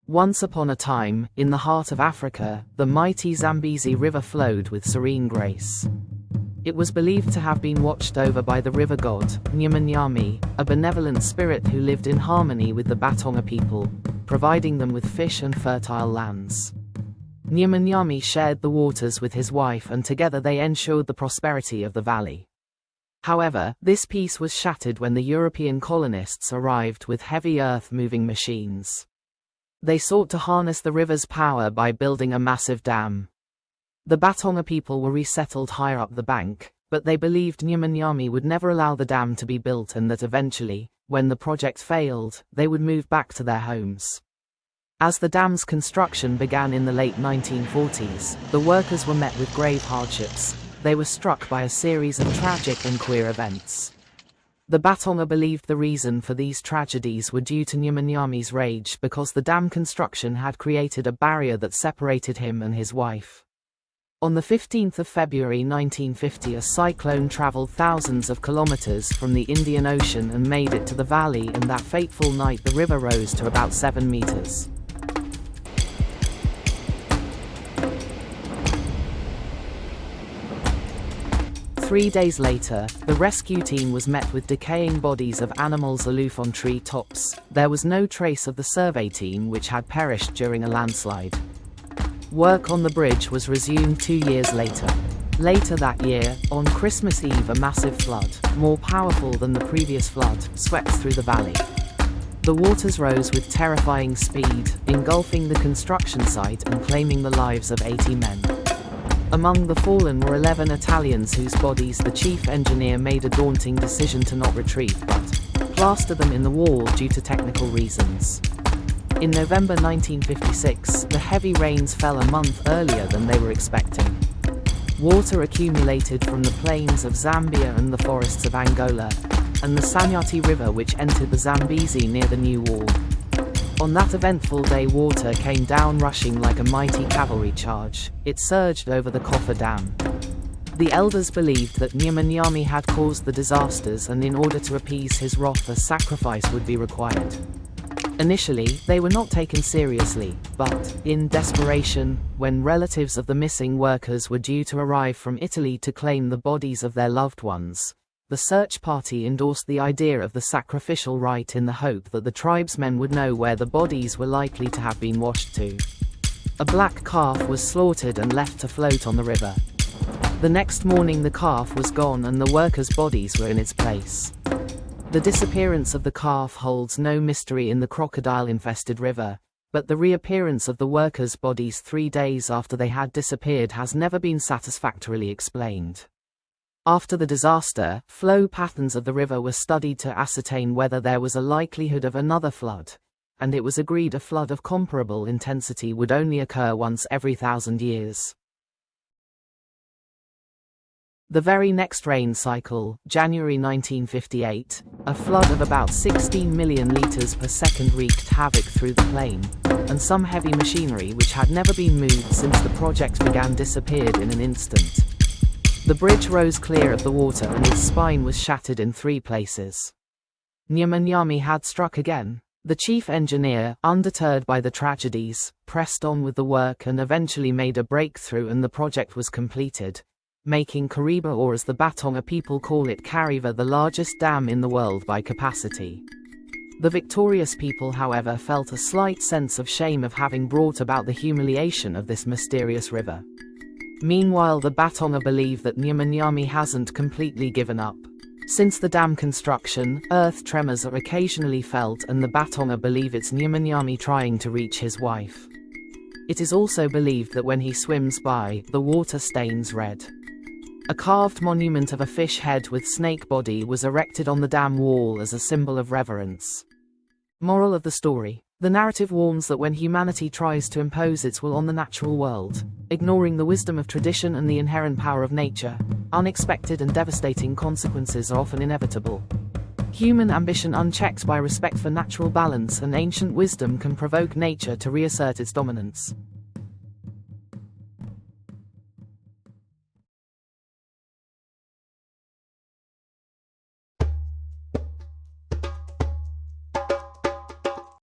Once upon a time, in the heart of Africa, the mighty Zambezi River flowed with serene grace. It was believed to have been watched over by the river god, Nyaminyami, a benevolent spirit who lived in harmony with the Batonga people, providing them with fish and fertile lands. Nyaminyami shared the waters with his wife, and together they ensured the prosperity of the valley. However, this peace was shattered when the European colonists arrived with heavy earth-moving machines. They sought to harness the river's power by building a massive dam. The Batonga people were resettled higher up the bank, but they believed Nyaminyami would never allow the dam to be built, and that eventually, when the project failed, they would move back to their homes. As the dam's construction began in the late 1940s, the workers were met with grave hardships. They were struck by a series of tragic and queer events. The Batonga believed the reason for these tragedies were due to Nyaminyami's rage, because the dam construction had created a barrier that separated him and his wife. On the 15th of February 1950, a cyclone traveled thousands of kilometers from the Indian Ocean and made it to the valley, and that fateful night the river rose to about 7 meters. Three days later, the rescue team was met with decaying bodies of animals aloof on tree tops. There was no trace of the survey team, which had perished during a landslide. Work on the bridge was resumed 2 years later. Later that year, on Christmas Eve, a massive flood, more powerful than the previous flood, swept through the valley. The waters rose with terrifying speed, engulfing the construction site and claiming the lives of 80 men. Among the fallen were 11 Italians whose bodies the chief engineer made a daunting decision to not retrieve, but plaster them in the wall due to technical reasons. In November 1956, the heavy rains fell a month earlier than they were expecting. Water accumulated from the plains of Zambia and the forests of Angola, and the Sanyati River, which entered the Zambezi near the new wall. On that eventful day, water came down rushing like a mighty cavalry charge. It surged over the Kariba Dam. The elders believed that Nyaminyami had caused the disasters, and in order to appease his wrath, a sacrifice would be required. Initially, they were not taken seriously, but, in desperation, when relatives of the missing workers were due to arrive from Italy to claim the bodies of their loved ones, the search party endorsed the idea of the sacrificial rite in the hope that the tribesmen would know where the bodies were likely to have been washed to. A black calf was slaughtered and left to float on the river. The next morning the calf was gone and the workers' bodies were in its place. The disappearance of the calf holds no mystery in the crocodile-infested river, but the reappearance of the workers' bodies 3 days after they had disappeared has never been satisfactorily explained. After the disaster, flow patterns of the river were studied to ascertain whether there was a likelihood of another flood, and it was agreed a flood of comparable intensity would only occur once every 1,000 years. The very next rain cycle, January 1958, a flood of about 16 million liters per second wreaked havoc through the plain, and some heavy machinery which had never been moved since the project began disappeared in an instant. The bridge rose clear of the water and its spine was shattered in 3 places. Nyaminyami had struck again. The chief engineer, undeterred by the tragedies, pressed on with the work and eventually made a breakthrough, and the project was completed, making Kariba, or as the Batonga people call it, Kariba, the largest dam in the world by capacity. The victorious people, however, felt a slight sense of shame of having brought about the humiliation of this mysterious river. Meanwhile, the Batonga believe that Nyaminyami hasn't completely given up. Since the dam construction, earth tremors are occasionally felt, and the Batonga believe it's Nyaminyami trying to reach his wife. It is also believed that when he swims by, the water stains red. A carved monument of a fish head with snake body was erected on the dam wall as a symbol of reverence. Moral of the story: the narrative warns that when humanity tries to impose its will on the natural world, ignoring the wisdom of tradition and the inherent power of nature, unexpected and devastating consequences are often inevitable. Human ambition unchecked by respect for natural balance and ancient wisdom can provoke nature to reassert its dominance.